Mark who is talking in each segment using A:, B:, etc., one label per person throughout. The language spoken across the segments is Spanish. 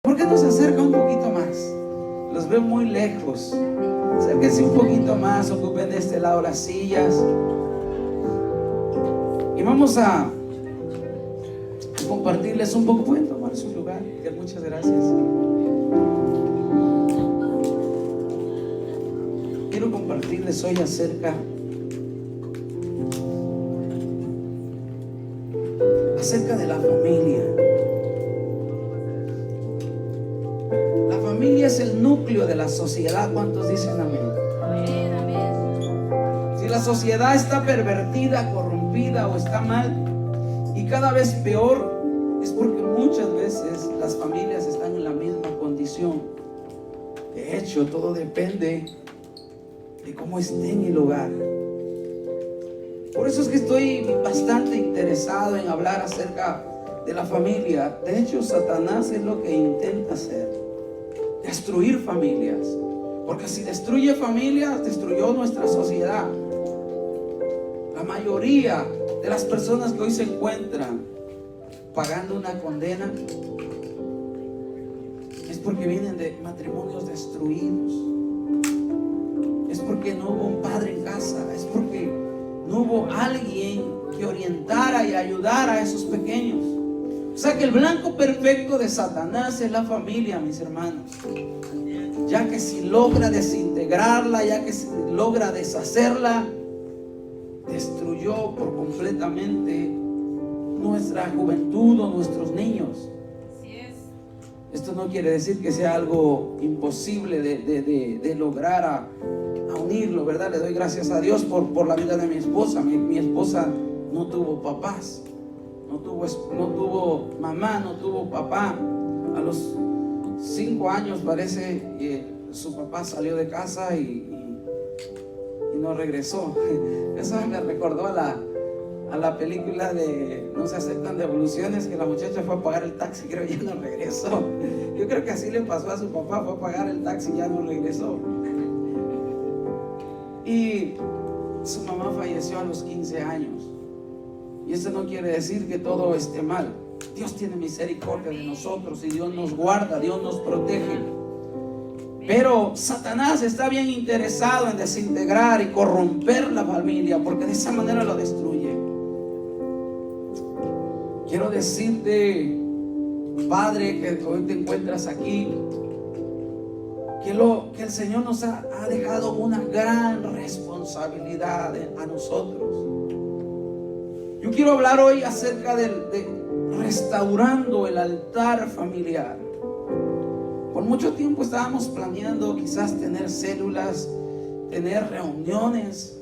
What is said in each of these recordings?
A: ¿Por qué no se acerca un poquito más? Los veo muy lejos. Acérquense un poquito más, ocupen de este lado las sillas. Y vamos a compartirles un poco. Pueden tomar su lugar. Muchas gracias. Quiero compartirles hoy acerca de la familia. La familia es el núcleo de la sociedad. ¿Cuántos dicen amén?
B: Amén, amén.
A: Si la sociedad está pervertida, corrompida o está mal y cada vez peor, es porque muchas veces las familias están en la misma condición. De hecho, todo depende de cómo esté en el hogar. Por eso es que estoy bastante interesado en hablar acerca de la familia. De hecho, Satanás es lo que intenta hacer: destruir familias. Porque si destruye familias, destruyó nuestra sociedad. La mayoría de las personas que hoy se encuentran pagando una condena es porque vienen de matrimonios destruidos. Es porque no hubo un padre en casa. Es porque no hubo alguien que orientara y ayudara a esos pequeños. O sea que el blanco perfecto de Satanás es la familia, mis hermanos. Ya que si logra desintegrarla, ya que si logra deshacerla, destruyó por completamente nuestra juventud o nuestros niños.
B: Así es.
A: Esto no quiere decir que sea algo imposible de lograr a unirlo, ¿verdad? Le doy gracias a Dios por la vida de mi esposa. Mi esposa no tuvo papás, no tuvo mamá, no tuvo papá. A los 5 años parece que su papá salió de casa y no regresó. Eso me recordó a la película de No se aceptan devoluciones, que la muchacha fue a pagar el taxi, creo, y ya no regresó. Yo creo que así le pasó a su papá, fue a pagar el taxi y ya no regresó. Y su mamá falleció a los 15 años. Y esto no quiere decir que todo esté mal. Dios tiene misericordia de nosotros y Dios nos guarda, Dios nos protege. Pero Satanás está bien interesado en desintegrar y corromper la familia, porque de esa manera lo destruye. Quiero decirte, Padre, que hoy te encuentras aquí, que el Señor nos ha dejado una gran responsabilidad a nosotros. Yo quiero hablar hoy acerca de restaurando el altar familiar. Por mucho tiempo estábamos planeando quizás tener células, tener reuniones,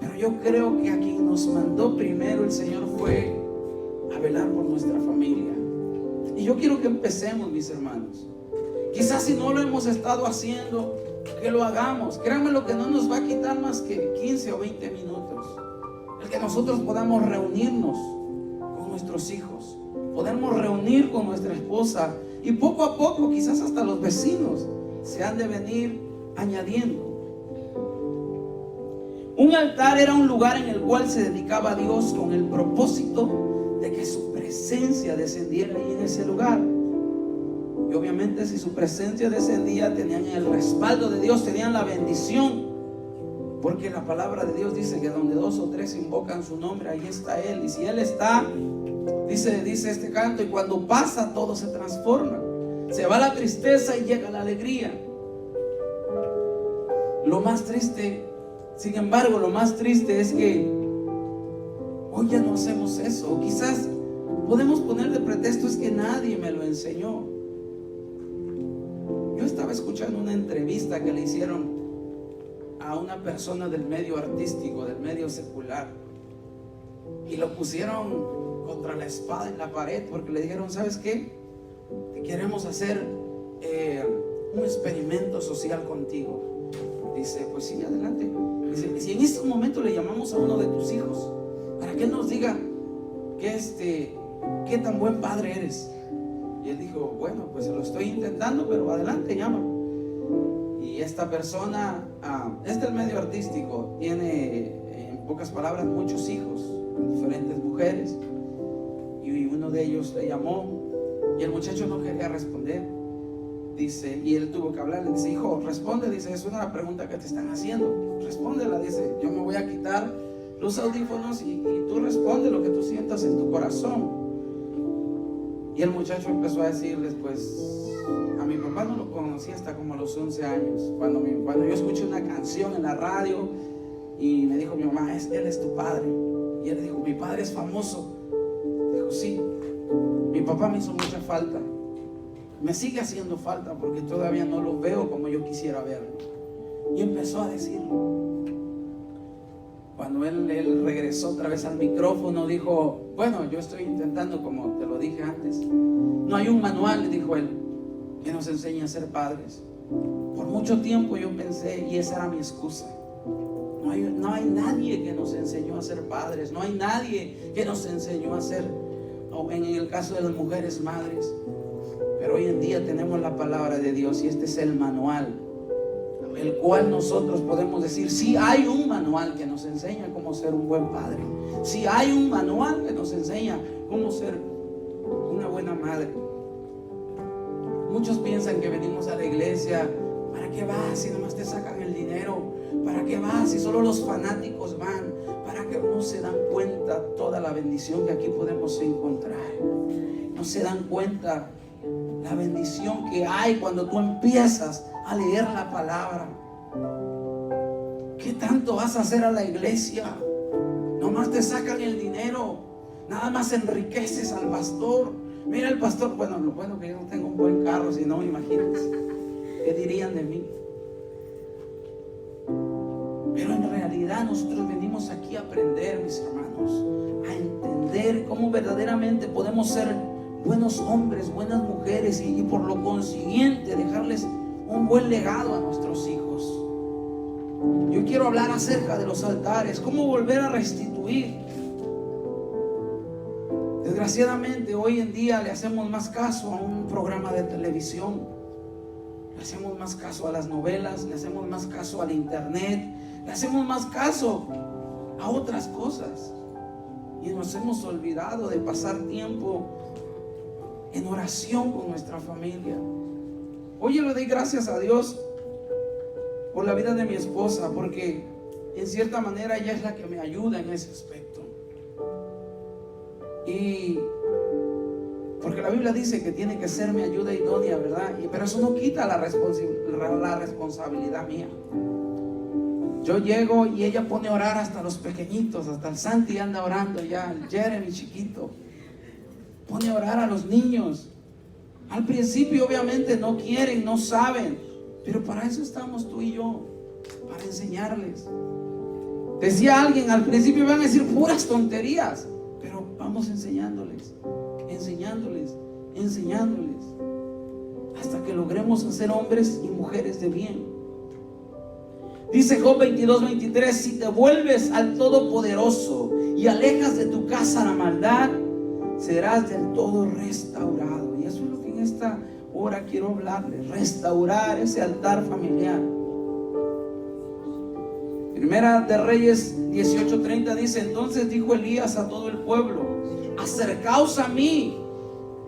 A: pero yo creo que a quien nos mandó primero el Señor fue a velar por nuestra familia. Y yo quiero que empecemos, mis hermanos. Quizás si no lo hemos estado haciendo, que lo hagamos. Créanme, lo que no nos va a quitar más que 15 o 20 minutos. El que nosotros podamos reunirnos con nuestros hijos, podemos reunir con nuestra esposa, y poco a poco quizás hasta los vecinos se han de venir añadiendo. Un altar era un lugar en el cual se dedicaba a Dios con el propósito de que su presencia descendiera ahí en ese lugar. Y obviamente si su presencia descendía, tenían el respaldo de Dios, tenían la bendición, porque la palabra de Dios dice que donde 2 o 3 invocan su nombre, ahí está Él. Y si Él está, dice este canto, y cuando pasa todo se transforma. Se va la tristeza y llega la alegría. Lo más triste, sin embargo, lo más triste es que hoy ya no hacemos eso. O quizás podemos poner de pretexto: es que nadie me lo enseñó. Yo estaba escuchando una entrevista que le hicieron a una persona del medio artístico, del medio secular, y lo pusieron contra la espada en la pared porque le dijeron: ¿sabes qué? Te queremos hacer un experimento social contigo. Dice: pues sí, adelante. Dice: si en este momento le llamamos a uno de tus hijos para que él nos diga qué tan buen padre eres. Y él dijo: bueno, pues lo estoy intentando, pero adelante, llama. Y esta persona es del medio artístico, tiene, en pocas palabras, muchos hijos con diferentes mujeres, y uno de ellos le llamó Y el muchacho no quería responder. Dice, y él tuvo que hablar. Le dice: hijo, responde. Dice: es una pregunta que te están haciendo. Respóndela. Dice: yo me voy a quitar los audífonos y tú responde lo que tú sientas en tu corazón. Y el muchacho empezó a decirles: pues a mi papá no lo conocí hasta como a los 11 años. Cuando yo escuché una canción en la radio y me dijo mi mamá: él es tu padre. Y él le dijo: mi padre es famoso. Dijo: sí, mi papá me hizo mucha falta. Me sigue haciendo falta porque todavía no lo veo como yo quisiera verlo. Y empezó a decirlo. Cuando él regresó otra vez al micrófono, dijo: bueno, yo estoy intentando, como te lo dije antes. No hay un manual, dijo él, que nos enseñe a ser padres. Por mucho tiempo yo pensé, y esa era mi excusa: no hay nadie que nos enseñó a ser padres. No hay nadie que nos enseñó a ser, en el caso de las mujeres, madres. Pero hoy en día tenemos la palabra de Dios y este es el manual, el cual nosotros podemos decir: sí, hay un manual que nos enseña cómo ser un buen padre. Sí, hay un manual que nos enseña cómo ser una buena madre. Muchos piensan que venimos a la iglesia: ¿para qué vas si nomás te sacan el dinero? ¿Para qué vas si solo los fanáticos van? ¿Para qué? No se dan cuenta toda la bendición que aquí podemos encontrar. No se dan cuenta la bendición que hay cuando tú empiezas a leer la palabra. ¿Qué tanto vas a hacer a la iglesia? Nomás te sacan el dinero, nada más enriqueces al pastor. Mira el pastor, bueno, lo bueno que yo no tengo un buen carro, si no, imagínense, ¿qué dirían de mí? Pero en realidad nosotros venimos aquí a aprender, mis hermanos, a entender cómo verdaderamente podemos ser buenos hombres, buenas mujeres y por lo consiguiente dejarles un buen legado a nuestros hijos. Yo quiero hablar acerca de los altares, cómo volver a restituir. Desgraciadamente hoy en día le hacemos más caso a un programa de televisión, le hacemos más caso a las novelas, le hacemos más caso al internet, le hacemos más caso a otras cosas y nos hemos olvidado de pasar tiempo en oración con nuestra familia. Hoy yo le doy gracias a Dios por la vida de mi esposa, porque en cierta manera ella es la que me ayuda en ese aspecto. Y porque la Biblia dice que tiene que ser mi ayuda idónea, ¿verdad? Pero eso no quita la responsabilidad mía. Yo llego y ella pone a orar hasta los pequeñitos, hasta el Santi anda orando ya, el Jeremy chiquito. Pone a orar a los niños. Al principio obviamente no quieren, no saben, pero para eso estamos tú y yo, para enseñarles. Decía alguien: al principio van a decir puras tonterías, pero vamos enseñándoles, hasta que logremos ser hombres y mujeres de bien. Dice Job 22:23: si te vuelves al Todopoderoso y alejas de tu casa la maldad, serás del todo restaurado. Y eso es lo que en esta hora quiero hablarles: restaurar ese altar familiar. Primera de Reyes 18:30 dice: entonces dijo Elías a todo el pueblo: acercaos a mí.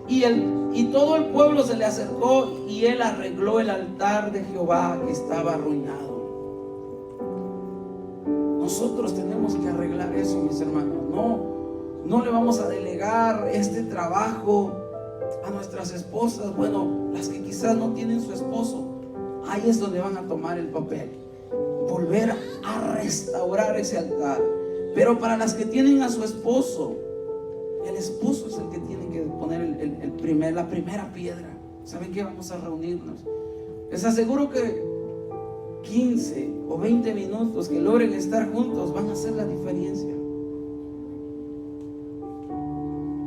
A: Y todo el pueblo se le acercó y él arregló el altar de Jehová que estaba arruinado. Nosotros tenemos que arreglar eso, mis hermanos. No le vamos a delegar este trabajo a nuestras esposas. Bueno, las que quizás no tienen su esposo, ahí es donde van a tomar el papel, volver a restaurar ese altar. Pero para las que tienen a su esposo, el esposo es el que tiene que poner la primera piedra. ¿Saben qué? Vamos a reunirnos. Les aseguro que 15 o 20 minutos que logren estar juntos van a hacer la diferencia.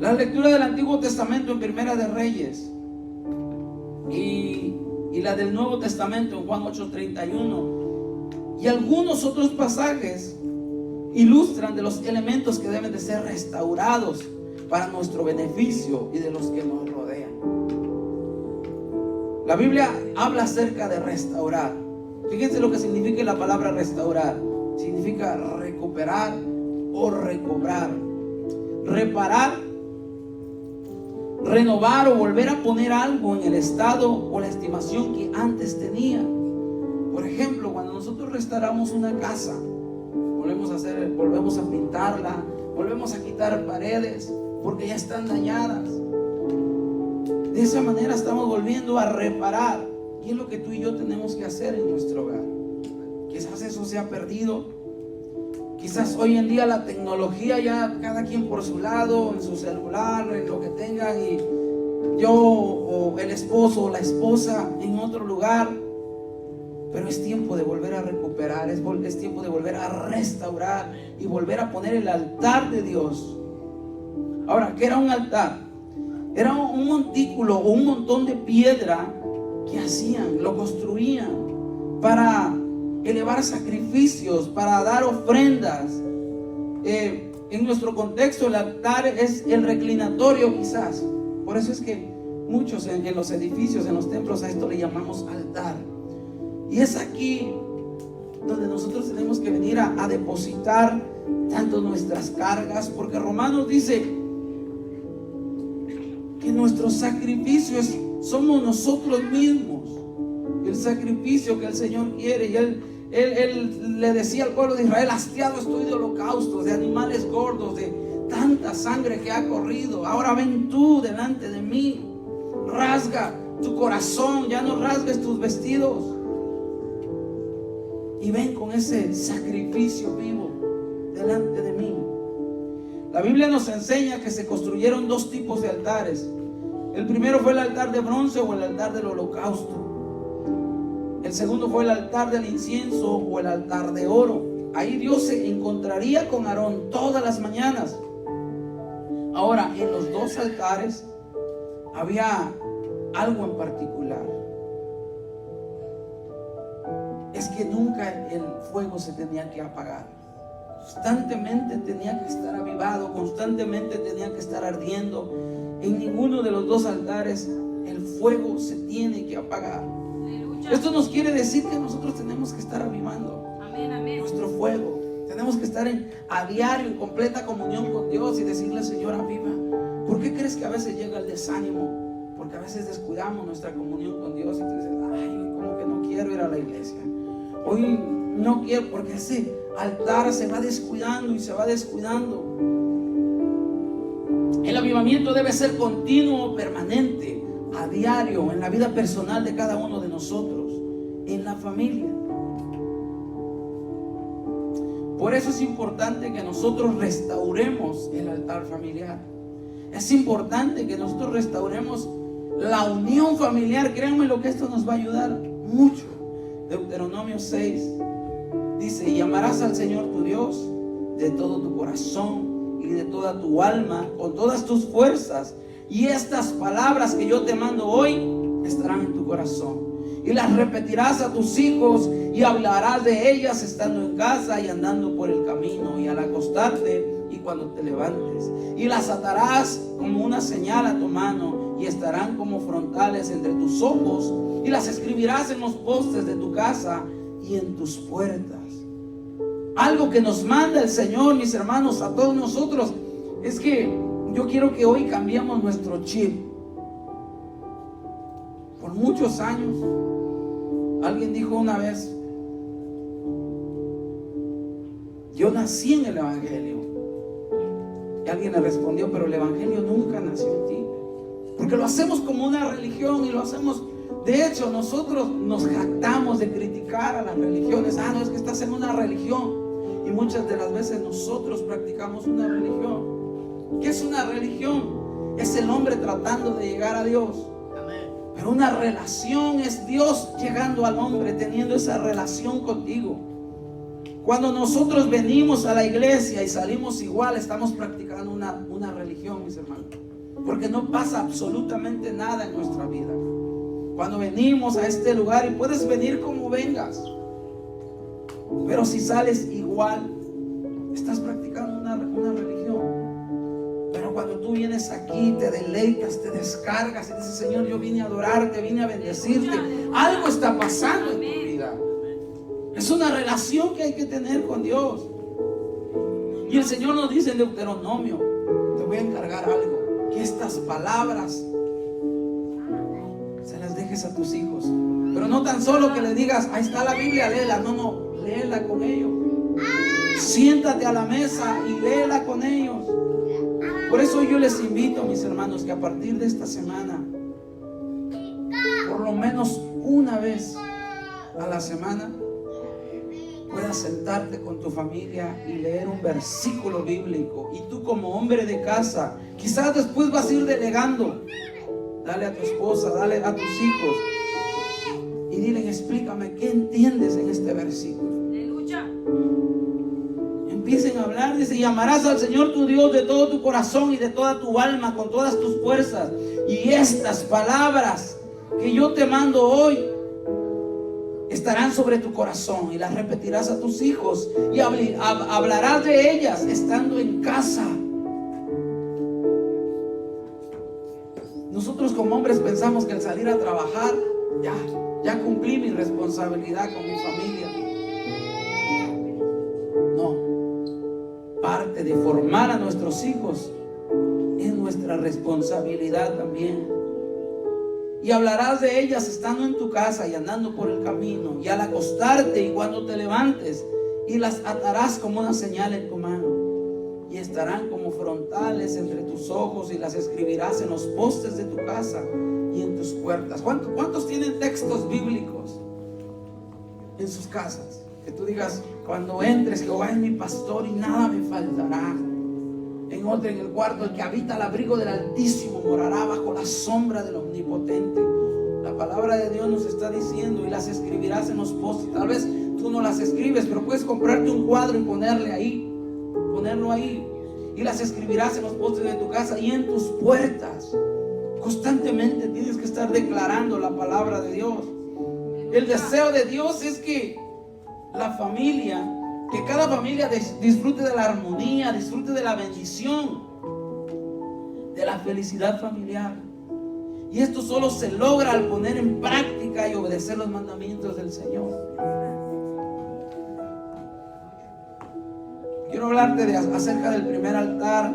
A: La lectura del Antiguo Testamento en Primera de Reyes y la del Nuevo Testamento en Juan 8:31 y algunos otros pasajes ilustran de los elementos que deben de ser restaurados para nuestro beneficio y de los que nos rodean. La Biblia habla acerca de restaurar. Fíjense lo que significa la palabra restaurar. Significa recuperar o recobrar, reparar renovar o volver a poner algo en el estado o la estimación que antes tenía. Por ejemplo, cuando nosotros restauramos una casa, volvemos a pintarla, volvemos a quitar paredes porque ya están dañadas. De esa manera estamos volviendo a reparar, y es lo que tú y yo tenemos que hacer en nuestro hogar. Quizás eso se ha perdido. Quizás hoy en día la tecnología, ya cada quien por su lado, en su celular, en lo que tengan, y yo o el esposo o la esposa en otro lugar. Pero es tiempo de volver a recuperar, es tiempo de volver a restaurar y volver a poner el altar de Dios. Ahora, ¿qué era un altar? Era un montículo o un montón de piedra que hacían, lo construían para elevar sacrificios, para dar ofrendas. En nuestro contexto, el altar es el reclinatorio, quizás. Por eso es que muchos en los edificios, en los templos, a esto le llamamos altar. Y es aquí donde nosotros tenemos que venir a depositar tanto nuestras cargas, porque Romanos dice que nuestros sacrificios somos nosotros mismos. El sacrificio que el Señor quiere. Y Él le decía al pueblo de Israel: hastiado estoy de holocaustos, de animales gordos, de tanta sangre que ha corrido. Ahora ven tú delante de mí, rasga tu corazón, ya no rasgues tus vestidos, y ven con ese sacrificio vivo delante de mí. La Biblia nos enseña que se construyeron dos tipos de altares. El primero fue el altar de bronce o el altar del holocausto. El segundo fue el altar del incienso o el altar de oro. Ahí Dios se encontraría con Aarón todas las mañanas. Ahora, en los dos altares había algo en particular. Es que nunca el fuego se tenía que apagar. Constantemente tenía que estar avivado, constantemente tenía que estar ardiendo. En ninguno de los dos altares el fuego se tiene que apagar. Aleluya. Esto nos quiere decir que nosotros tenemos que estar avivando, amén, amén, nuestro fuego. Tenemos que estar a diario en completa comunión con Dios y decirle: Señor, aviva. ¿Por qué crees que a veces llega el desánimo? Porque a veces descuidamos nuestra comunión con Dios y tú dices: ay, como que no quiero ir a la iglesia. Hoy no quiero, porque ese altar se va descuidando y se va descuidando. El avivamiento debe ser continuo, permanente, a diario, en la vida personal de cada uno de nosotros, en la familia. Por eso es importante que nosotros restauremos el altar familiar. Es importante que nosotros restauremos la unión familiar. Créanme lo que esto nos va a ayudar mucho. Deuteronomio 6 dice: y amarás al Señor tu Dios de todo tu corazón y de toda tu alma, con todas tus fuerzas. Y estas palabras que yo te mando hoy estarán en tu corazón, y las repetirás a tus hijos, y hablarás de ellas estando en casa y andando por el camino, y al acostarte y cuando te levantes. Y las atarás como una señal a tu mano, y estarán como frontales entre tus ojos, y las escribirás en los postes de tu casa y en tus puertas. Algo que nos manda el Señor, mis hermanos, a todos nosotros, es que yo quiero que hoy cambiemos nuestro chip. Por muchos años, alguien dijo una vez: yo nací en el Evangelio. Y alguien le respondió: pero el Evangelio nunca nació en ti. Porque lo hacemos como una religión y lo hacemos. De hecho, nosotros nos jactamos de criticar a las religiones. No, es que estás en una religión. Y muchas de las veces nosotros practicamos una religión. ¿Qué es una religión? Es el hombre tratando de llegar a Dios. Pero una relación es Dios llegando al hombre, teniendo esa relación contigo. Cuando nosotros venimos a la iglesia y salimos igual, estamos practicando una religión, mis hermanos. Porque no pasa absolutamente nada en nuestra vida. Cuando venimos a este lugar, y puedes venir como vengas, pero si sales igual, estás practicando una religión. Pero cuando tú vienes aquí, te deleitas, te descargas y dices: Señor, yo vine a adorarte, vine a bendecirte, algo está pasando en tu vida. Es una relación que hay que tener con Dios. Y el Señor nos dice en Deuteronomio: te voy a encargar algo. que estas palabras se las dejes a tus hijos. Pero no tan solo que le digas, ahí está la Biblia, léela. No, léela con ellos. Siéntate a la mesa y léela con ellos. Por eso yo les invito, mis hermanos, que a partir de esta semana, por lo menos una vez a la semana, puedas sentarte con tu familia y leer un versículo bíblico. Y tú, como hombre de casa, quizás después vas a ir delegando. Dale a tu esposa, dale a tus hijos y dile, explícame qué entiendes en este versículo.
B: Aleluya.
A: Empiecen a hablar, dice, y amarás al Señor tu Dios de todo tu corazón y de toda tu alma, con todas tus fuerzas. Y estas palabras que yo te mando hoy estarán sobre tu corazón, y las repetirás a tus hijos, y hablarás de ellas estando en casa. Nosotros como hombres pensamos que al salir a trabajar, ya cumplí mi responsabilidad con mi familia. No. Parte de formar a nuestros hijos es nuestra responsabilidad también. Y hablarás de ellas estando en tu casa y andando por el camino, y al acostarte y cuando te levantes, y las atarás como una señal en tu mano, y estarán como frontales entre tus ojos, y las escribirás en los postes de tu casa y en tus puertas. ¿Cuántos tienen textos bíblicos en sus casas? Que tú digas, cuando entres, Jehová es mi pastor y nada me faltará. En otro, en el cuarto, el que habita al abrigo del Altísimo morará bajo la sombra del Omnipotente. La palabra de Dios nos está diciendo, y las escribirás en los postes. Tal vez tú no las escribes, pero puedes comprarte un cuadro y ponerlo ahí. Y las escribirás en los postes de tu casa y en tus puertas. Constantemente tienes que estar declarando la palabra de Dios. El deseo de Dios es que la familia, que cada familia disfrute de la armonía, disfrute de la bendición, de la felicidad familiar. Y esto solo se logra al poner en práctica y obedecer los mandamientos del Señor. Quiero hablarte acerca del primer altar,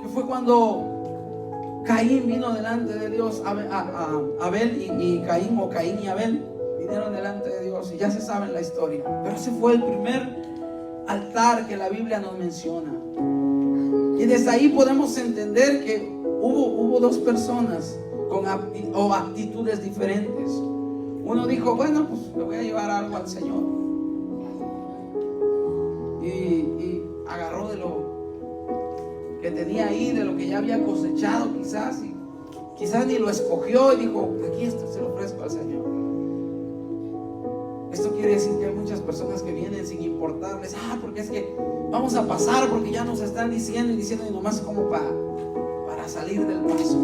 A: que fue cuando Caín vino delante de Dios. Abel y Caín, o Caín y Abel, vinieron delante de Dios, y ya se sabe la historia. Pero ese fue el primer altar que la Biblia nos menciona. Y desde ahí podemos entender que hubo dos personas con actitudes diferentes. Uno dijo, bueno, pues le voy a llevar algo al Señor. Y agarró de lo que tenía ahí, de lo que ya había cosechado quizás, y quizás ni lo escogió, y dijo, aquí esto se lo ofrezco al Señor. Esto quiere decir que hay muchas personas que vienen sin importarles, porque es que vamos a pasar, porque ya nos están diciendo y nomás como para salir del paso.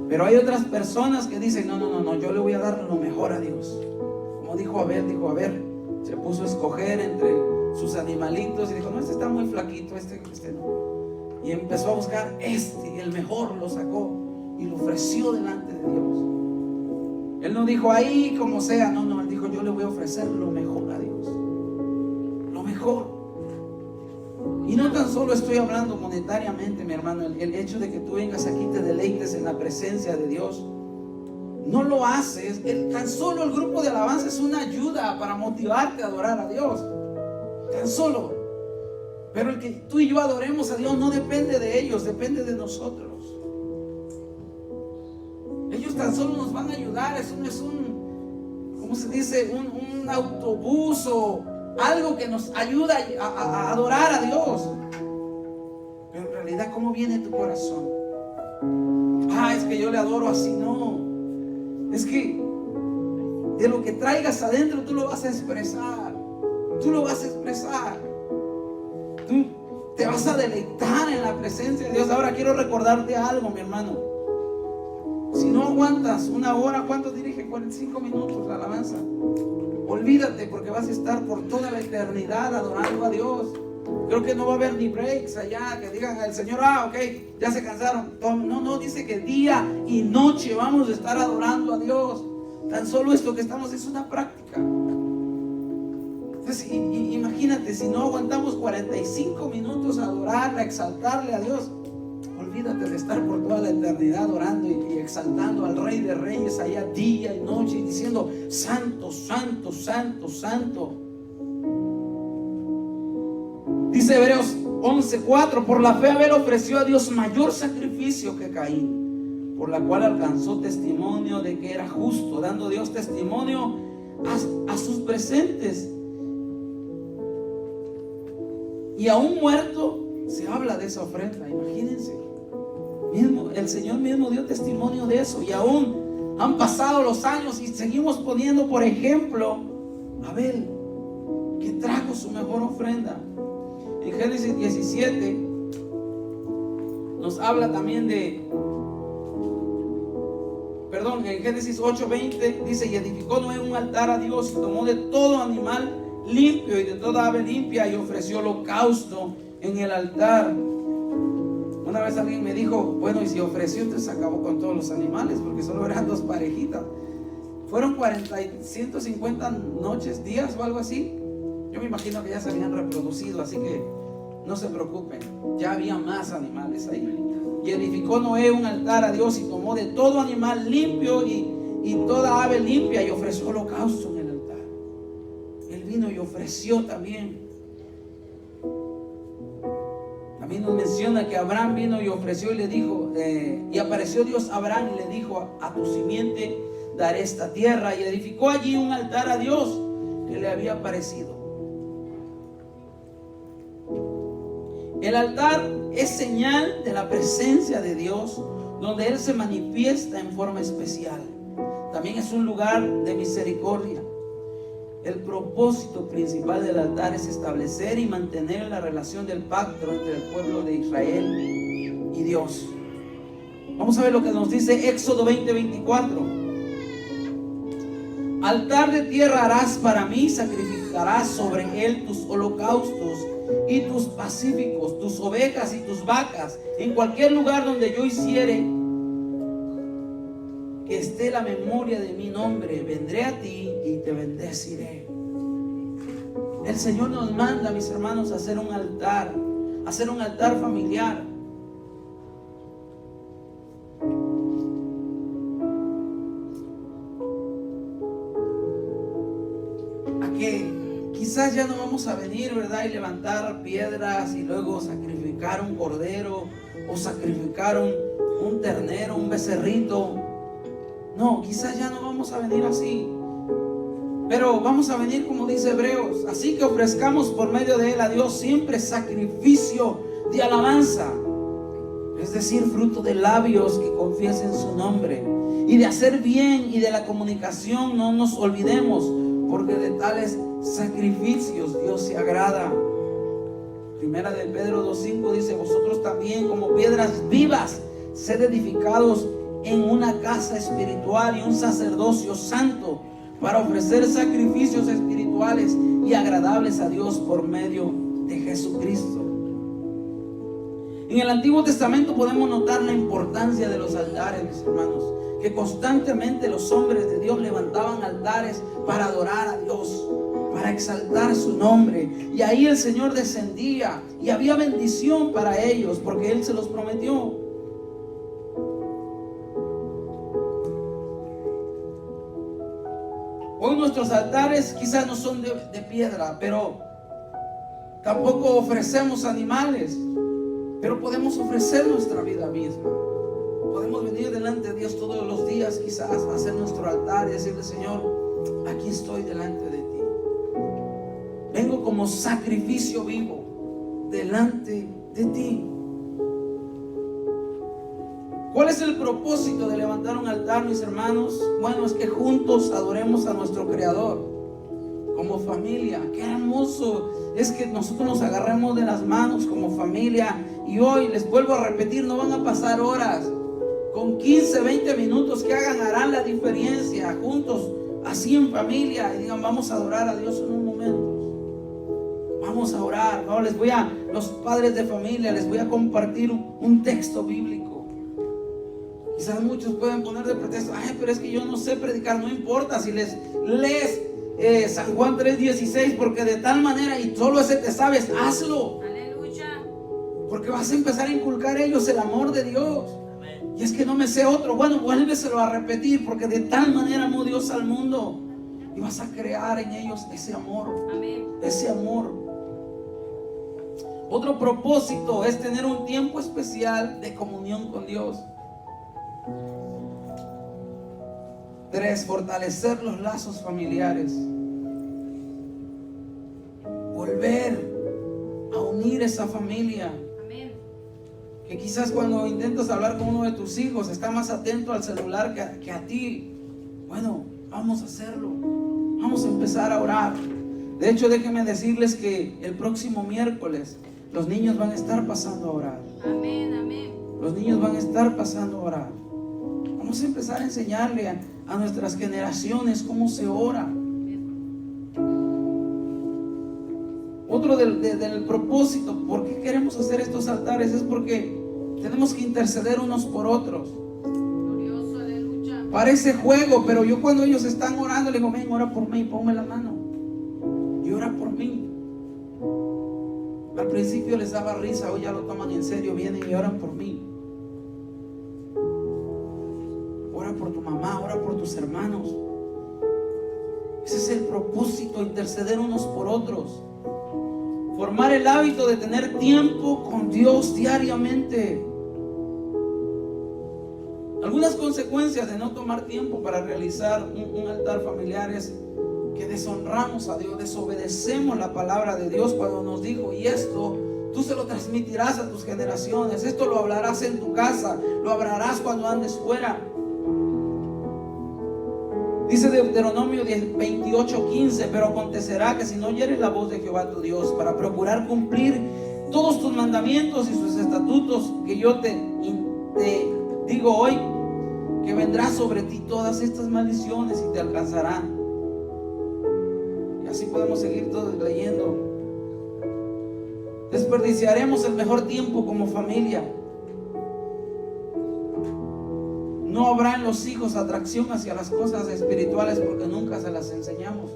A: Pero hay otras personas que dicen, no, yo le voy a dar lo mejor a Dios. Como dijo Abel, se puso a escoger entre sus animalitos y dijo, no, este está muy flaquito, este no. Y empezó a buscar el mejor, lo sacó y lo ofreció delante de Dios. Él no dijo ahí como sea, no, él dijo, yo le voy a ofrecer lo mejor a Dios, lo mejor. Y no tan solo estoy hablando monetariamente, mi hermano, el hecho de que tú vengas aquí, te deleites en la presencia de Dios, no lo haces. Tan solo el grupo de alabanza es una ayuda para motivarte a adorar a Dios, tan solo. Pero el que tú y yo adoremos a Dios no depende de ellos, depende de nosotros. Ellos tan solo nos van a ayudar. Es un ¿cómo se dice? Un autobús o algo que nos ayuda a adorar a Dios. Pero en realidad, ¿cómo viene tu corazón? Es que yo le adoro así. No, es que de lo que traigas adentro tú lo vas a expresar. Tú lo vas a expresar. Tú te vas a deleitar en la presencia de Dios. Ahora quiero recordarte algo, mi hermano. Si no aguantas una hora, ¿cuánto dirige? 45 minutos la alabanza. Olvídate, porque vas a estar por toda la eternidad adorando a Dios. Creo que no va a haber ni breaks allá que digan al Señor, ok, ya se cansaron. No, dice que día y noche vamos a estar adorando a Dios. Tan solo esto que estamos es una práctica. Entonces, imagínate, si no aguantamos 45 minutos a adorarle, a exaltarle a Dios, olvídate de estar por toda la eternidad orando y exaltando al Rey de Reyes allá día y noche y diciendo: santo, santo, santo, santo. Dice Hebreos 11:4: por la fe Abel ofreció a Dios mayor sacrificio que Caín, por la cual alcanzó testimonio de que era justo, dando Dios testimonio a sus presentes. Y aún muerto se habla de esa ofrenda. Imagínense, el Señor mismo dio testimonio de eso. Y aún han pasado los años y seguimos poniendo por ejemplo a Abel, que trajo su mejor ofrenda. En Génesis 17 nos habla también en Génesis 8:20 dice: y edificó Noé un altar a Dios y tomó de todo animal limpio y de toda ave limpia y ofreció holocausto en el altar. Una vez alguien me dijo: bueno, y si ofreció, entonces acabó con todos los animales, porque solo eran 2 parejitas. Fueron 150 noches, días o algo así. Yo me imagino que ya se habían reproducido, así que no se preocupen, ya había más animales ahí. Y edificó Noé un altar a Dios y tomó de todo animal limpio y toda ave limpia y ofreció holocausto en el altar. Él vino y ofreció también. También nos menciona que Abraham vino y ofreció y le dijo, y apareció Dios a Abraham y le dijo: a tu simiente daré esta tierra. Y edificó allí un altar a Dios que le había aparecido. El altar es señal de la presencia de Dios, donde Él se manifiesta en forma especial. También es un lugar de misericordia. El propósito principal del altar es establecer y mantener la relación del pacto entre el pueblo de Israel y Dios. Vamos a ver lo que nos dice Éxodo 20:24. Altar de tierra harás para mí, sacrificarás sobre él tus holocaustos y tus pacíficos, tus ovejas y tus vacas, en cualquier lugar donde yo hiciere que esté la memoria de mi nombre, vendré a ti y te bendeciré. El Señor nos manda, mis hermanos, a hacer un altar familiar. Quizás ya no vamos a venir, ¿verdad? Y levantar piedras y luego sacrificar un cordero o sacrificar un ternero, un becerrito. No, quizás ya no vamos a venir así. Pero vamos a venir como dice Hebreos. Así que ofrezcamos por medio de él a Dios siempre sacrificio de alabanza. Es decir, fruto de labios que confiesen su nombre. Y de hacer bien y de la comunicación no nos olvidemos, porque de tales sacrificios Dios se agrada. Primera de Pedro 2:5 dice: vosotros también, como piedras vivas, sed edificados en una casa espiritual y un sacerdocio santo, para ofrecer sacrificios espirituales y agradables a Dios por medio de Jesucristo. En el Antiguo Testamento podemos notar la importancia de los altares, mis hermanos, que constantemente los hombres de Dios levantaban altares para adorar a Dios, para exaltar su nombre. Y ahí el Señor descendía y había bendición para ellos, porque Él se los prometió. Hoy nuestros altares quizás no son de piedra, pero tampoco ofrecemos animales, pero podemos ofrecer nuestra vida misma. Podemos venir delante de Dios todos los días, quizás hacer nuestro altar y decirle: Señor, aquí estoy delante de ti. Vengo como sacrificio vivo delante de ti. ¿Cuál es el propósito de levantar un altar, mis hermanos? Bueno, es que juntos adoremos a nuestro Creador como familia. Qué hermoso es que nosotros nos agarremos de las manos como familia. Y hoy les vuelvo a repetir, no van a pasar horas. Con 15, 20 minutos que harán la diferencia. Juntos, así en familia, y digan: vamos a adorar a Dios en un momento. Vamos a orar. No, los padres de familia, les voy a compartir un texto bíblico. Quizás muchos pueden poner de pretexto: ay, pero es que yo no sé predicar. No importa si les lees San Juan 3:16, porque de tal manera, y solo ese te sabes, hazlo.
B: Aleluya.
A: Porque vas a empezar a inculcar a ellos el amor de Dios. Y es que no me sé otro. Bueno, vuélveselo a repetir, porque de tal manera amó Dios al mundo. Y vas a crear en ellos ese amor.
B: Amén.
A: Ese amor. Otro propósito es tener un tiempo especial de comunión con Dios. 3, fortalecer los lazos familiares. Volver a unir esa familia.
B: Amén.
A: Que quizás cuando intentas hablar con uno de tus hijos está más atento al celular que a ti. Bueno, vamos a hacerlo. Vamos a empezar a orar. De hecho, déjenme decirles que el próximo miércoles los niños van a estar pasando a orar.
B: Amén, amén.
A: Los niños van a estar pasando a orar. Vamos a empezar a enseñarle a nuestras generaciones cómo se ora. Otro del propósito, ¿por qué queremos hacer estos altares? Es porque tenemos que interceder unos por otros.
B: Glorioso, aleluya.
A: Parece juego, pero yo cuando ellos están orando, le digo, ven, ora por mí, ponme la mano. Y ora por mí. Al principio les daba risa, hoy ya lo toman en serio, vienen y oran por mí. Ora por tu mamá, ora por tus hermanos. Ese es el propósito, interceder unos por otros. Formar el hábito de tener tiempo con Dios diariamente. Algunas consecuencias de no tomar tiempo para realizar un altar familiar es que deshonramos a Dios, desobedecemos la palabra de Dios cuando nos dijo, y esto tú se lo transmitirás a tus generaciones, esto lo hablarás en tu casa, lo hablarás cuando andes fuera. Dice Deuteronomio 28:15, pero acontecerá que si no oyeres la voz de Jehová tu Dios para procurar cumplir todos tus mandamientos y sus estatutos que yo te digo hoy, que vendrán sobre ti todas estas maldiciones y te alcanzarán. Y así podemos seguir todos leyendo. Desperdiciaremos el mejor tiempo como familia. No habrá en los hijos atracción hacia las cosas espirituales porque nunca se las enseñamos.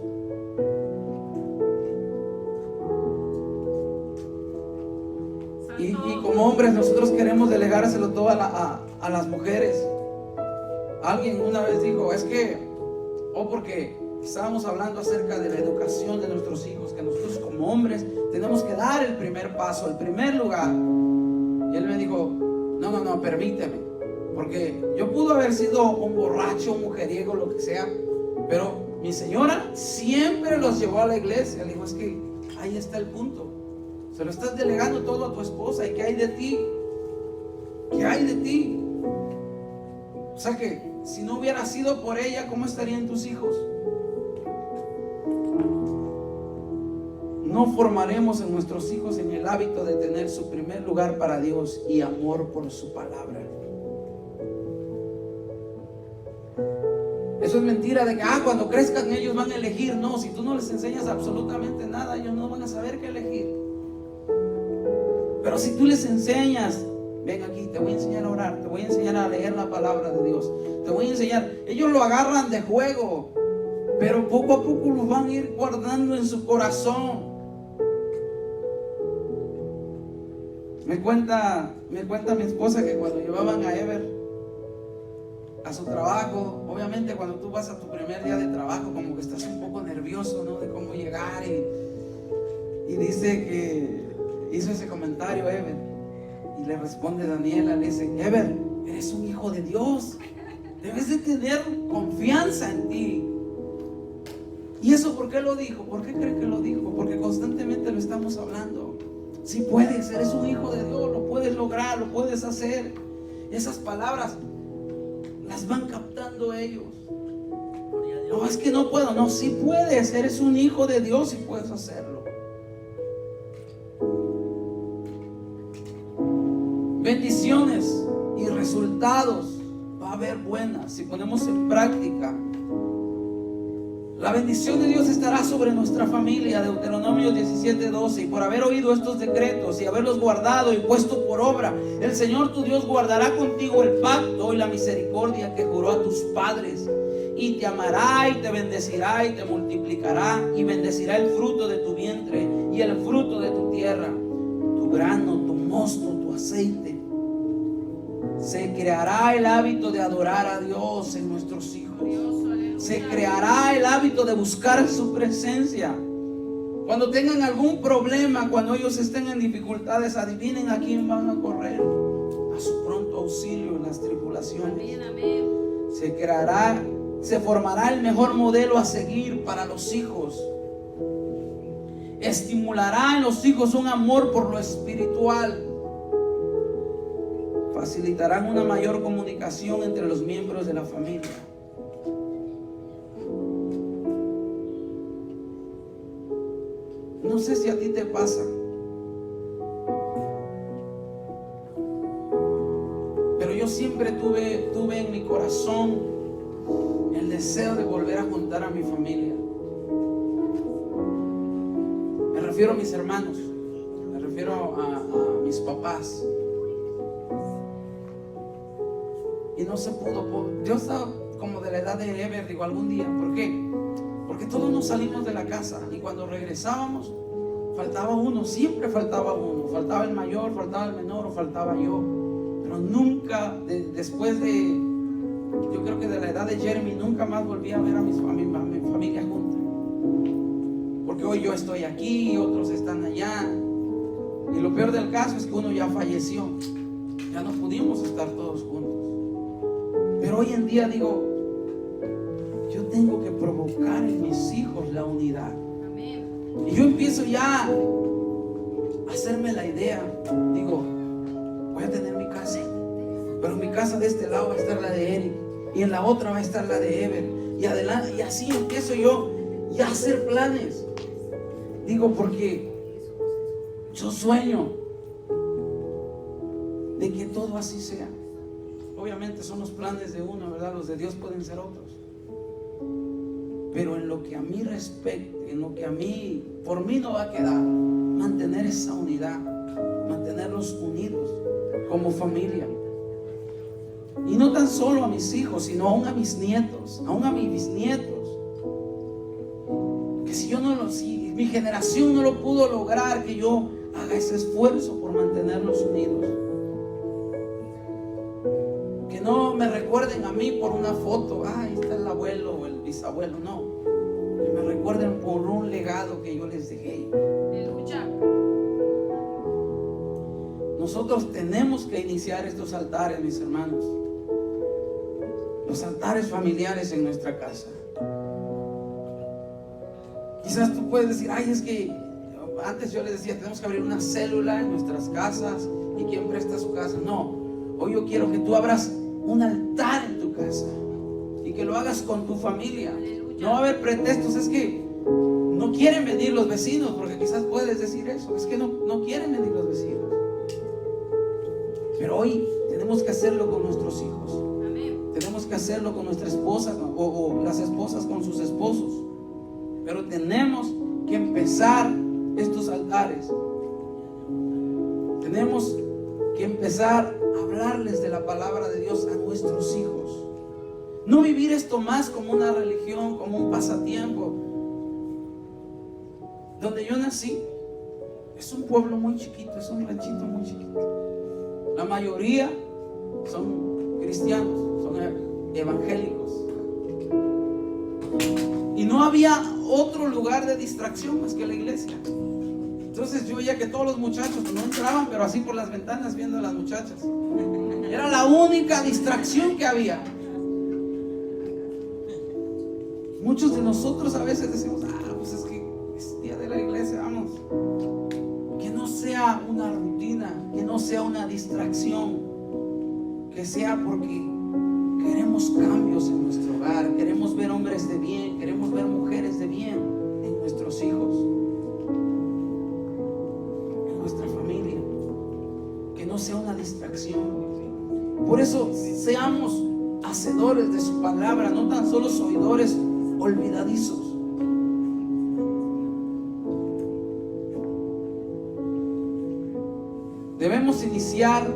A: Y como hombres nosotros queremos delegárselo todo a las mujeres. Alguien una vez dijo, es que, porque estábamos hablando acerca de la educación de nuestros hijos, que nosotros como hombres tenemos que dar el primer paso, el primer lugar. Y él me dijo, no, permíteme. Porque yo pude haber sido un borracho, un mujeriego, lo que sea, pero mi señora siempre los llevó a la iglesia. Le dijo, es que ahí está el punto. Se lo estás delegando todo a tu esposa. ¿Y qué hay de ti? ¿Qué hay de ti? O sea que si no hubiera sido por ella, ¿cómo estarían tus hijos? No formaremos en nuestros hijos en el hábito de tener su primer lugar para Dios y amor por su palabra. Eso es mentira de que cuando crezcan ellos van a elegir. No, si tú no les enseñas absolutamente nada, ellos no van a saber qué elegir. Pero si tú les enseñas, ven aquí, te voy a enseñar a orar, te voy a enseñar a leer la palabra de Dios, te voy a enseñar. Ellos lo agarran de juego, pero poco a poco lo van a ir guardando en su corazón. Me cuenta mi esposa que cuando llevaban a Ever a su trabajo, obviamente cuando tú vas a tu primer día de trabajo como que estás un poco nervioso, ¿no? De cómo llegar, y dice que hizo ese comentario Ever, y le responde Daniela, le dice, Ever, eres un hijo de Dios, debes de tener confianza en ti. ¿Y eso por qué lo dijo? ¿Por qué cree que lo dijo? Porque constantemente lo estamos hablando. Si puedes, eres un hijo de Dios, lo puedes lograr, lo puedes hacer. Esas palabras las van captando ellos. No, es que no puedo. No, sí puedes, eres un hijo de Dios y puedes hacerlo. Bendiciones y resultados va a haber buenas si ponemos en práctica. La bendición de Dios estará sobre nuestra familia, Deuteronomio 17:12. Y por haber oído estos decretos y haberlos guardado y puesto por obra, el Señor tu Dios guardará contigo el pacto y la misericordia que juró a tus padres, y te amará y te bendecirá y te multiplicará, y bendecirá el fruto de tu vientre y el fruto de tu tierra, tu grano, tu mosto, tu aceite. Se creará el hábito de adorar a Dios en nuestros hijos.
B: Glorioso, aleluya.
A: Se creará el hábito de buscar su presencia. Cuando tengan algún problema, cuando ellos estén en dificultades, adivinen a quién van a correr. A su pronto auxilio en las tribulaciones.
B: Amén, amén.
A: Se formará el mejor modelo a seguir para los hijos. Estimulará en los hijos un amor por lo espiritual. Facilitarán una mayor comunicación entre los miembros de la familia. No sé si a ti te pasa, pero yo siempre tuve en mi corazón el deseo de volver a juntar a mi familia. Me refiero a mis hermanos, me refiero a mis papás. Y no se pudo. Yo estaba como de la edad de Ever, digo, algún día. ¿Por qué? Porque todos nos salimos de la casa y cuando regresábamos faltaba uno, siempre faltaba uno. Faltaba el mayor, faltaba el menor o faltaba yo. Pero nunca, después de, yo creo que de la edad de Jeremy, nunca más volví a ver a mi familia junta. Porque hoy yo estoy aquí, otros están allá. Y lo peor del caso es que uno ya falleció. Ya no pudimos estar todos juntos. Pero hoy en día digo, yo tengo que provocar en mis hijos la unidad.
B: Amén.
A: Y yo empiezo ya a hacerme la idea. Digo, voy a tener mi casa, pero en mi casa de este lado va a estar la de Eric y en la otra va a estar la de Ever y adelante, y así empiezo yo ya a hacer planes. Digo, porque yo sueño de que todo así sea. Obviamente son los planes de uno, ¿verdad? Los de Dios pueden ser otros. Pero en lo que a mí respecte, en lo que a mí, por mí no va a quedar, mantener esa unidad, mantenerlos unidos como familia. Y no tan solo a mis hijos, sino aún a mis nietos, aún a mis bisnietos. Que si mi generación no lo pudo lograr, que yo haga ese esfuerzo por mantenerlos unidos. Que no me recuerden a mí por una foto, ahí está el abuelo o el bisabuelo, no. Que me recuerden por un legado que yo les dejé.
B: Aleluya.
A: Nosotros tenemos que iniciar estos altares, mis hermanos. Los altares familiares en nuestra casa. Quizás tú puedes decir, ay, es que antes yo les decía, tenemos que abrir una célula en nuestras casas y quién presta su casa. No, hoy yo quiero que tú abras un altar en tu casa y que lo hagas con tu familia. No va a haber pretextos, es que no quieren venir los vecinos, porque quizás puedes decir eso, es que no quieren venir los vecinos. Pero hoy tenemos que hacerlo con nuestros hijos.
B: Amén.
A: Tenemos que hacerlo con nuestra esposa o las esposas con sus esposos. Pero tenemos que empezar estos altares. Tenemos que empezar a hablarles de la palabra de Dios a nuestros hijos. No vivir esto más como una religión, como un pasatiempo. Donde yo nací es un pueblo muy chiquito, es un ranchito muy chiquito. La mayoría son cristianos, son evangélicos. Y no había otro lugar de distracción más que la iglesia. Entonces yo veía que todos los muchachos no entraban, pero así por las ventanas viendo a las muchachas. Era la única distracción que había. Muchos de nosotros a veces decimos, pues es que es día de la iglesia, vamos. Que no sea una rutina, que no sea una distracción, que sea porque queremos cambios en nuestro hogar, queremos ver hombres de bien, queremos ver mujeres de bien en nuestros hijos, en nuestra familia, que no sea una distracción. Por eso seamos hacedores de su palabra, no tan solo oidores olvidadizos. Debemos iniciar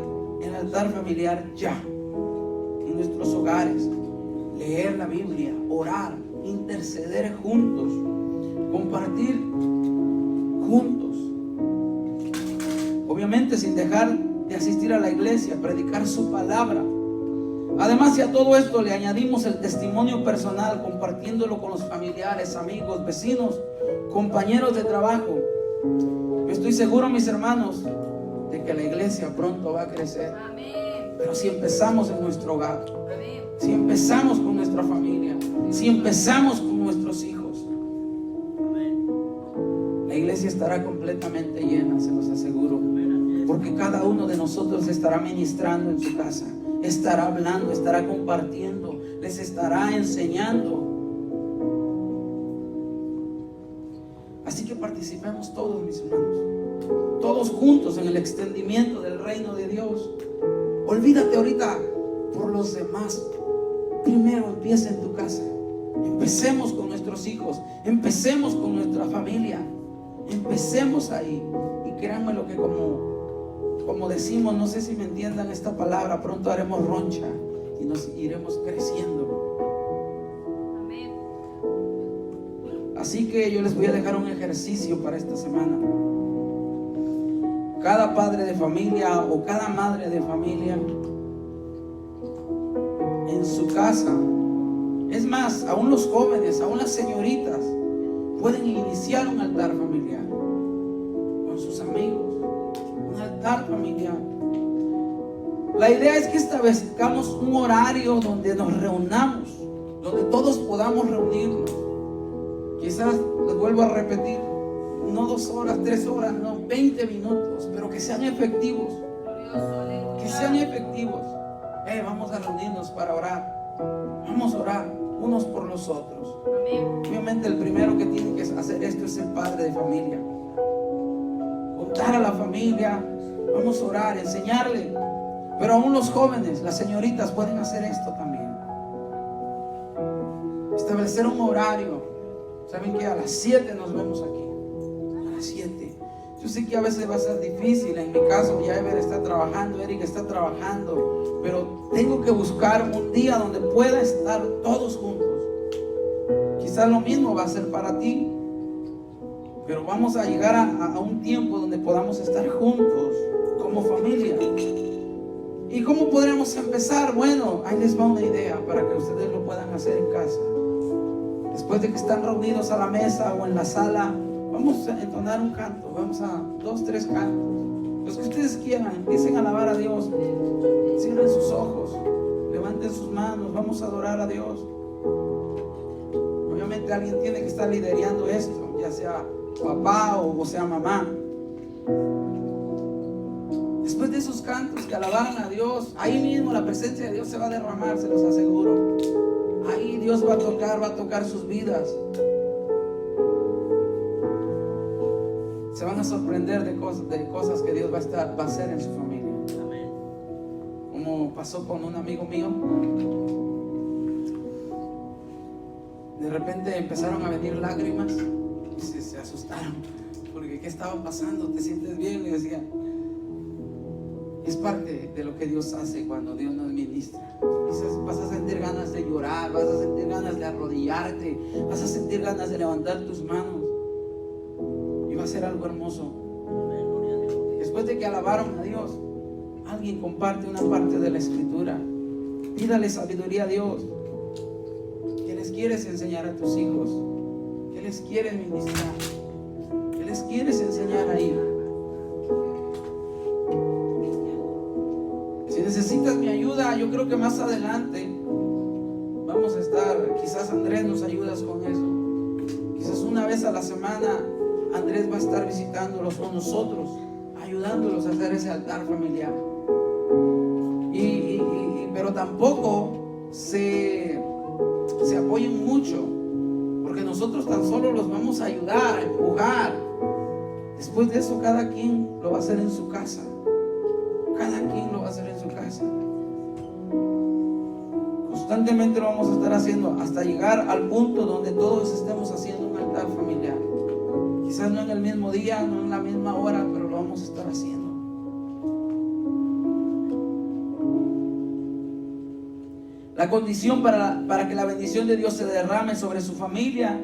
A: el altar familiar ya, en nuestros hogares, leer la Biblia, orar, interceder juntos, compartir juntos. Obviamente sin dejar de asistir a la iglesia, predicar su palabra. Además, si a todo esto le añadimos el testimonio personal, compartiéndolo con los familiares, amigos, vecinos, compañeros de trabajo, yo estoy seguro, mis hermanos, de que la iglesia pronto va a crecer.
B: Amén.
A: Pero si empezamos en nuestro hogar,
B: Amén.
A: si empezamos con nuestra familia, si empezamos con nuestros hijos, la iglesia estará completamente llena, se los aseguro. Porque cada uno de nosotros estará ministrando en su casa, estará hablando, estará compartiendo, les estará enseñando. Así que participemos todos, mis hermanos, todos juntos en el extendimiento del reino de Dios. Olvídate ahorita por los demás. Primero empieza en tu casa. Empecemos con nuestros hijos, empecemos con nuestra familia, empecemos ahí. Y créanme lo que como decimos, no sé si me entiendan esta palabra, pronto haremos roncha y nos iremos creciendo.
B: Amén.
A: Así que yo les voy a dejar un ejercicio para esta semana. Cada padre de familia o cada madre de familia en su casa, es más, aún los jóvenes, aún las señoritas, pueden iniciar un altar familiar con sus amigos. Un altar familiar. La idea es que establezcamos un horario donde nos reunamos, donde todos podamos reunirnos. Quizás, les vuelvo a repetir, no 2 horas, 3 horas, no 20 minutos, pero que sean efectivos. Que sean efectivos. Vamos a reunirnos para orar. Vamos a orar unos por los otros.
B: Amén.
A: Obviamente el primero que tiene que hacer esto es el padre de familia. Contar a la familia, vamos a orar, enseñarle. Pero aún los jóvenes, las señoritas pueden hacer esto también. Establecer un horario. Saben que a las 7 nos vemos aquí. A las 7. Yo sé que a veces va a ser difícil. En mi caso ya Ever está trabajando, Eric está trabajando, pero tengo que buscar un día donde pueda estar todos juntos. Quizás lo mismo va a ser para ti, pero vamos a llegar a un tiempo donde podamos estar juntos como familia. ¿Y cómo podremos empezar? Bueno, ahí les va una idea para que ustedes lo puedan hacer en casa. Después de que están reunidos a la mesa o en la sala, vamos a entonar un canto. Vamos a 2, 3 cantos, los que ustedes quieran. Empiecen a alabar a Dios. Cierren sus ojos, levanten sus manos. Vamos a adorar a Dios. Obviamente alguien tiene que estar liderando esto, ya sea papá o sea mamá. Después de esos cantos que alabaran a Dios, ahí mismo la presencia de Dios se va a derramar, se los aseguro. Ahí Dios va a tocar sus vidas. Se van a sorprender de cosas que Dios va a hacer en su familia. Como pasó con un amigo mío. De repente empezaron a venir lágrimas y se asustaron, porque ¿qué estaba pasando? ¿Te sientes bien? Le decía, es parte de lo que Dios hace cuando Dios nos ministra. Quizás vas a sentir ganas de llorar, vas a sentir ganas de arrodillarte, vas a sentir ganas de levantar tus manos, y va a ser algo hermoso. Después de que alabaron a Dios, alguien comparte una parte de la escritura. Pídale sabiduría a Dios. ¿Qué les quieres enseñar a tus hijos? ¿Qué les quieres ministrar? ¿Qué les quieres enseñar ahí? Si necesitas mi ayuda, yo creo que más adelante vamos a estar, quizás Andrés nos ayudas con eso. Quizás una vez a la semana Andrés va a estar visitándolos con nosotros, ayudándolos a hacer ese altar familiar. Pero tampoco se apoyen mucho, porque nosotros tan solo los vamos a ayudar, a empujar. Después de eso, cada quien lo va a hacer en su casa. Cada quien lo va a hacer en su casa. Constantemente lo vamos a estar haciendo hasta llegar al punto donde todos estemos haciendo un altar familiar. Quizás no en el mismo día, no en la misma hora, pero lo vamos a estar haciendo. La condición para que la bendición de Dios se derrame sobre su familia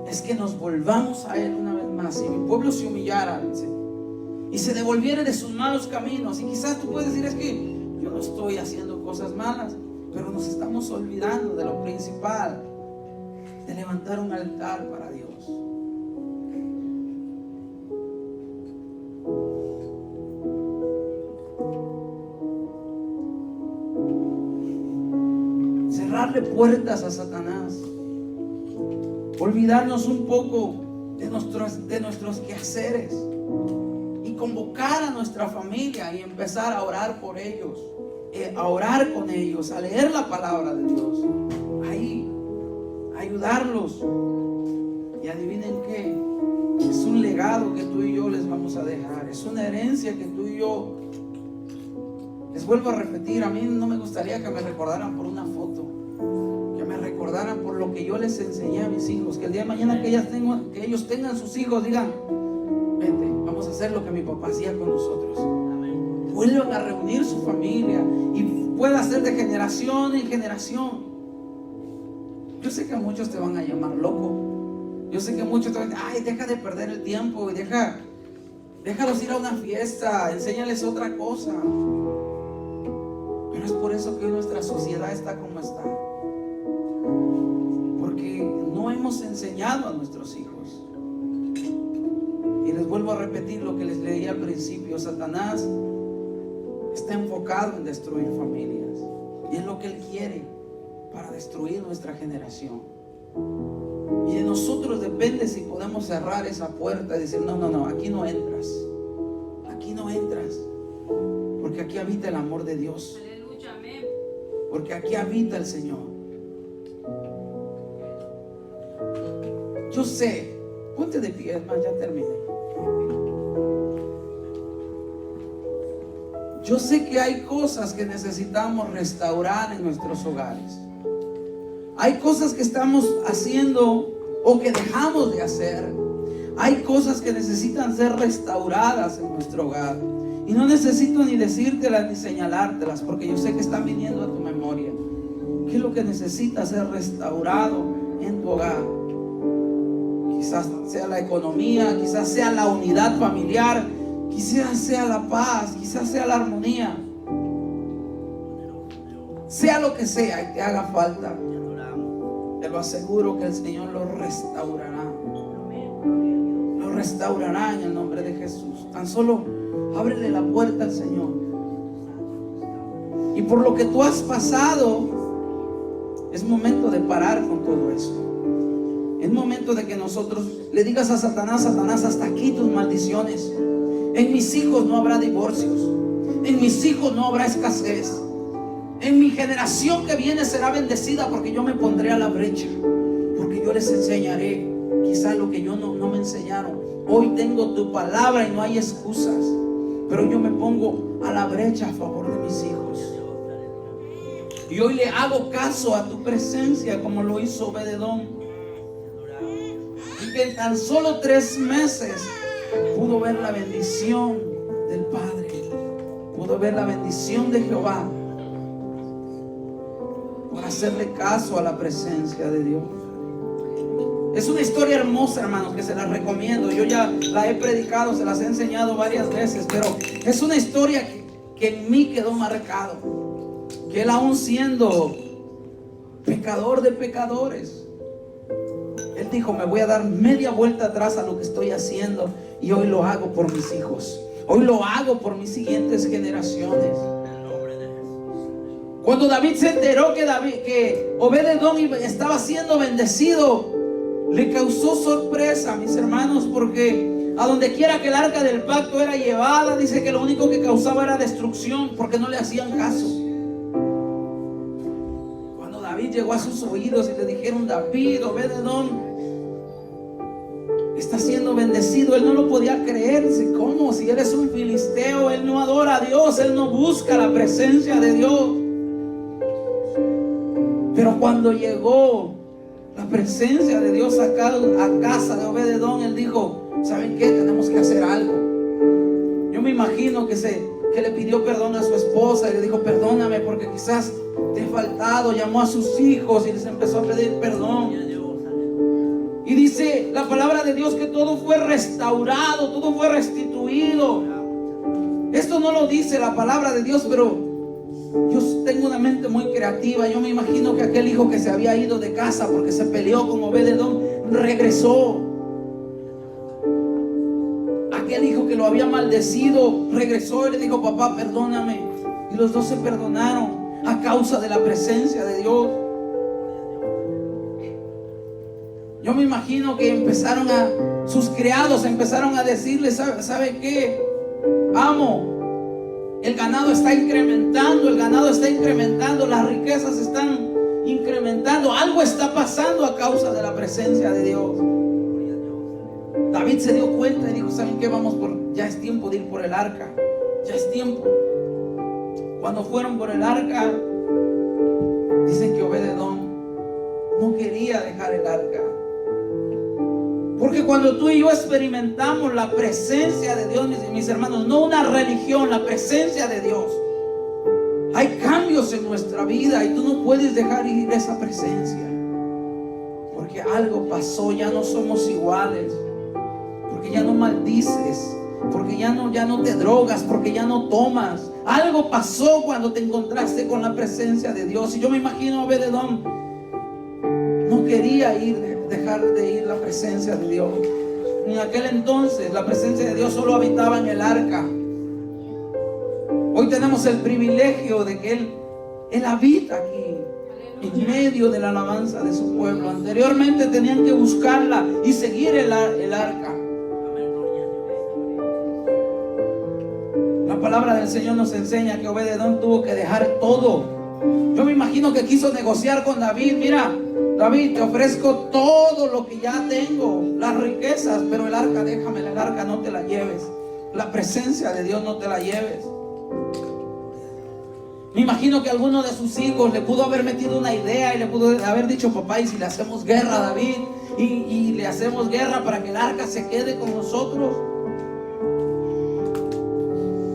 A: es que nos volvamos a Él una vez más. Si mi pueblo se humillara, dice, y se devolviere de sus malos caminos. Y quizás tú puedes decir, es que yo no estoy haciendo cosas malas, pero nos estamos olvidando de lo principal, de levantar un altar para Dios. Cerrarle puertas a Satanás, olvidarnos un poco de nuestros quehaceres y convocar a nuestra familia y empezar a orar por ellos, a orar con ellos, a leer la palabra de Dios, ahí ayudarlos. Y adivinen qué, es un legado que tú y yo les vamos a dejar, es una herencia que tú y yo. Les vuelvo a repetir, a mí no me gustaría que me recordaran por una foto, que me recordaran por lo que yo les enseñé a mis hijos, que el día de mañana que ellos tengan sus hijos, digan, vente, vamos a hacer lo que mi papá hacía con nosotros. Vuelvan a reunir su familia y pueda ser de generación en generación. Yo sé que muchos te van a llamar loco, yo sé que muchos te van a decir, ay, deja de perder el tiempo, déjalos ir a una fiesta, enséñales otra cosa. Pero es por eso que hoy nuestra sociedad está como está, porque no hemos enseñado a nuestros hijos. Y les vuelvo a repetir lo que les leí al principio: Satanás está enfocado en destruir familias, y es lo que él quiere para destruir nuestra generación. Y de nosotros depende si podemos cerrar esa puerta y decir, no, aquí no entras, porque aquí habita el amor de Dios, porque aquí habita el Señor. Yo sé, ponte de pie, es más, ya terminé. Yo sé que hay cosas que necesitamos restaurar en nuestros hogares. Hay cosas que estamos haciendo o que dejamos de hacer. Hay cosas que necesitan ser restauradas en nuestro hogar. Y no necesito ni decírtelas ni señalártelas, porque yo sé que están viniendo a tu memoria. ¿Qué es lo que necesita ser restaurado en tu hogar? Quizás sea la economía, quizás sea la unidad familiar, quizás sea la paz, quizás sea la armonía. Sea lo que sea y te haga falta, te lo aseguro que el Señor lo restaurará. Lo restaurará en el nombre de Jesús. Tan solo ábrele la puerta al Señor. Y por lo que tú has pasado, es momento de parar con todo eso. Es momento de que nosotros le digas a Satanás, hasta aquí tus maldiciones. En mis hijos no habrá divorcios, en mis hijos no habrá escasez, en mi generación que viene será bendecida, porque yo me pondré a la brecha, porque yo les enseñaré quizás lo que yo no me enseñaron. Hoy tengo tu palabra y no hay excusas, pero yo me pongo a la brecha a favor de mis hijos. Y hoy le hago caso a tu presencia, como lo hizo Obed-Edom, y que en tan solo 3 meses pudo ver la bendición del Padre, pudo ver la bendición de Jehová por hacerle caso a la presencia de Dios. Es una historia hermosa, hermanos, que se las recomiendo. Yo ya la he predicado, se las he enseñado varias veces, pero es una historia que en mí quedó marcado, que él, aún siendo pecador de pecadores, él dijo, me voy a dar media vuelta atrás a lo que estoy haciendo, y hoy lo hago por mis hijos, hoy lo hago por mis siguientes generaciones. Cuando David se enteró que Obed-Edom estaba siendo bendecido, le causó sorpresa, mis hermanos, porque a donde quiera que el arca del pacto era llevada, dice que lo único que causaba era destrucción, porque no le hacían caso. Cuando David llegó a sus oídos y le dijeron, David, Obed-Edom está siendo bendecido, él no lo podía creer. Dice, ¿cómo? Si él es un filisteo, él no adora a Dios, él no busca la presencia de Dios. Pero cuando llegó la presencia de Dios a casa de Obed-Edom, él dijo, ¿saben qué? Tenemos que hacer algo. Yo me imagino que le pidió perdón a su esposa y le dijo, perdóname porque quizás te he faltado. Llamó a sus hijos y les empezó a pedir perdón. Y dice la palabra de Dios que todo fue restaurado, todo fue restituido. Esto no lo dice la palabra de Dios, pero yo tengo una mente muy creativa. Yo me imagino que aquel hijo que se había ido de casa porque se peleó con Obed-Edom regresó. Aquel hijo que lo había maldecido regresó y le dijo: papá, perdóname. Y los dos se perdonaron a causa de la presencia de Dios. Yo me imagino que sus criados empezaron a decirle: ¿sabe qué? Amo, el ganado está incrementando, las riquezas están incrementando, algo está pasando a causa de la presencia de Dios. David se dio cuenta y dijo: ¿saben qué? Ya es tiempo de ir por el arca, ya es tiempo. Cuando fueron por el arca, dicen que Obed-Edom no quería dejar el arca. Porque cuando tú y yo experimentamos la presencia de Dios, mis hermanos, no una religión, la presencia de Dios, hay cambios en nuestra vida y tú no puedes dejar ir esa presencia. Porque algo pasó, ya no somos iguales. Porque ya no maldices, porque ya no te drogas, porque ya no tomas. Algo pasó cuando te encontraste con la presencia de Dios. Y yo me imagino a Obed-Edom no quería dejar de ir la presencia de Dios. En aquel entonces la presencia de Dios solo habitaba en el arca. Hoy tenemos el privilegio de que Él habita aquí, en medio de la alabanza de su pueblo. Anteriormente tenían que buscarla y seguir el arca. La palabra del Señor nos enseña que Obed-Edom tuvo que dejar todo. Yo me imagino que quiso negociar con David: mira, David, te ofrezco todo lo que ya tengo, las riquezas, pero el arca, déjame, el arca no te la lleves, la presencia de Dios no te la lleves. Me imagino que alguno de sus hijos le pudo haber metido una idea y le pudo haber dicho: papá, ¿y si le hacemos guerra a David? Y le hacemos guerra para que el arca se quede con nosotros.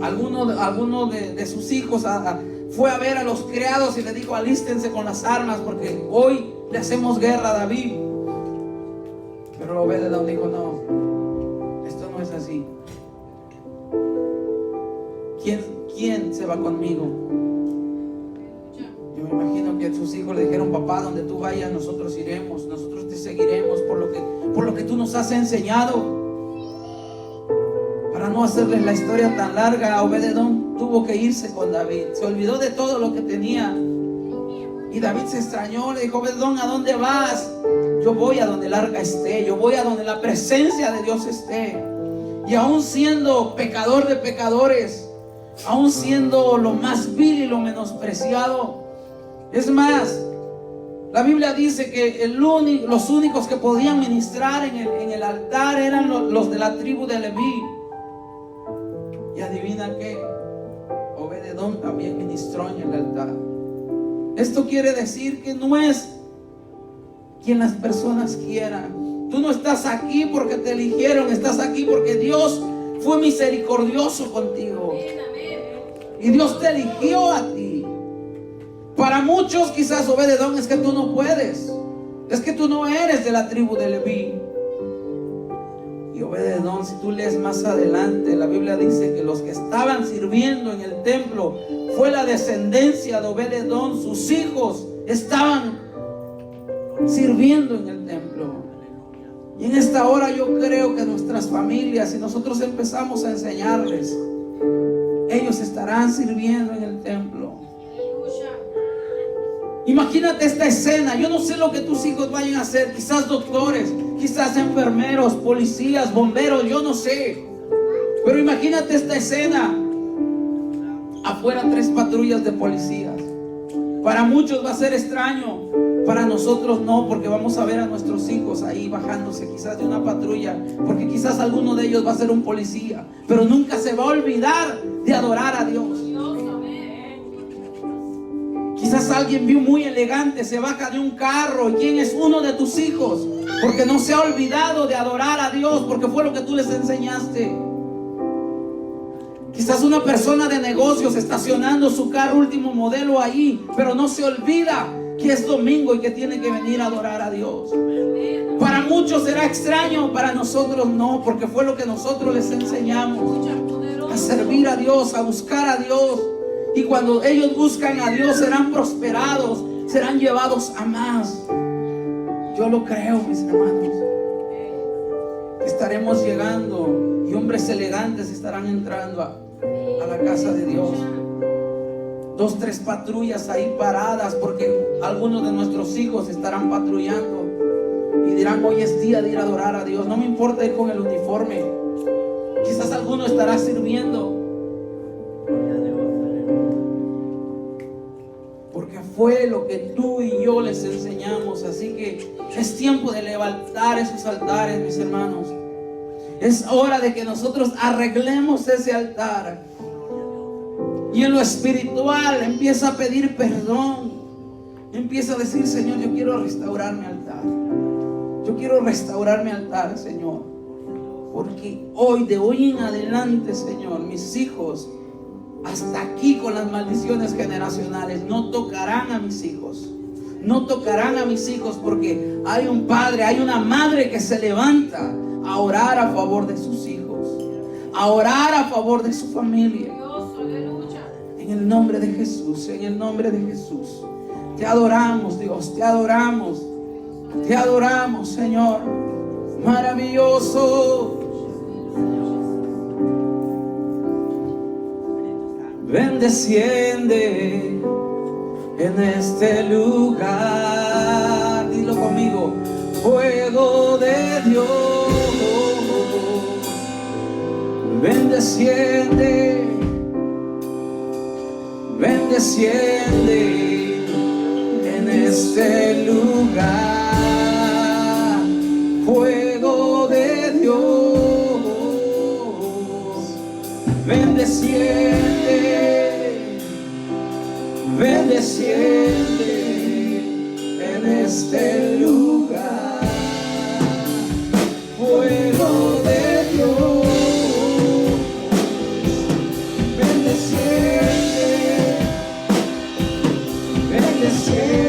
A: Alguno de sus hijos fue a ver a los criados y le dijo: alístense con las armas porque hoy le hacemos guerra a David. Pero Obed-Edom dijo: no, esto no es así. ¿Quién se va conmigo? Yo me imagino que sus hijos le dijeron: papá, donde tú vayas nosotros iremos, nosotros te seguiremos por lo que tú nos has enseñado. Para no hacerles la historia tan larga, Obed-Edom tuvo que irse con David. Se olvidó de todo lo que tenía. Y David se extrañó, le dijo: Obed-Edom, ¿a dónde vas? Yo voy a donde el arca esté, yo voy a donde la presencia de Dios esté. Y aún siendo pecador de pecadores, aún siendo lo más vil y lo menospreciado, es más, la Biblia dice que los únicos que podían ministrar en el altar eran los de la tribu de Leví. Y adivina qué, Obed-Edom también ministró en el altar. Esto quiere decir que no es quien las personas quieran. Tú no estás aquí porque te eligieron, estás aquí porque Dios fue misericordioso contigo. Y Dios te eligió a ti. Para muchos quizás, Obed-Edom, es que tú no puedes, es que tú no eres de la tribu de Leví. Y Obed-Edom, si tú lees más adelante, la Biblia dice que los que estaban sirviendo en el templo fue la descendencia de Obed-Edom. Sus hijos estaban sirviendo en el templo. Y en esta hora yo creo que nuestras familias, si nosotros empezamos a enseñarles, ellos estarán sirviendo en el templo. Imagínate esta escena. Yo no sé lo que tus hijos vayan a hacer. Quizás doctores, quizás enfermeros, policías, bomberos, yo no sé. Pero imagínate esta escena. Afuera 3 patrullas de policías. Para muchos va a ser extraño, para nosotros no, porque vamos a ver a nuestros hijos ahí bajándose quizás de una patrulla, porque quizás alguno de ellos va a ser un policía, pero nunca se va a olvidar de adorar a Dios. Quizás alguien vio muy elegante, se baja de un carro, y quién es uno de tus hijos, porque no se ha olvidado de adorar a Dios, porque fue lo que tú les enseñaste. Quizás una persona de negocios estacionando su carro último modelo ahí, pero no se olvida que es domingo y que tiene que venir a adorar a Dios. Para muchos será extraño, para nosotros no, porque fue lo que nosotros les enseñamos. a servir a Dios, a buscar a Dios. Y cuando ellos buscan a Dios, serán prosperados, serán llevados a más. Yo lo creo, mis hermanos. Estaremos llegando y hombres elegantes estarán entrando a la casa de Dios. 2, 3 patrullas ahí paradas, porque algunos de nuestros hijos estarán patrullando y dirán: hoy es día de ir a adorar a Dios. No me importa ir con el uniforme. Quizás alguno estará sirviendo, porque fue lo que tú y yo les enseñamos. Así que es tiempo de levantar esos altares, mis hermanos. Es hora de que nosotros arreglemos ese altar y en lo espiritual empieza a pedir perdón. Empieza a decir: Señor, yo quiero restaurar mi altar. Yo quiero restaurar mi altar, Señor, porque de hoy en adelante, Señor, mis hijos, hasta aquí con las maldiciones generacionales, no tocarán a mis hijos. No tocarán a mis hijos, porque hay un padre, hay una madre que se levanta a orar a favor de sus hijos, a orar a favor de su familia. En el nombre de Jesús, en el nombre de Jesús, te adoramos, Dios, te adoramos, Señor. Maravilloso. Ven, desciende en este lugar. Dilo conmigo: fuego de Dios. Ven, desciende. Ven, desciende en este lugar. Fuego de Dios. Ven, desciende. Ven, desciende en este lugar. Fuego de Dios. Ven, desciende. Ven, desciende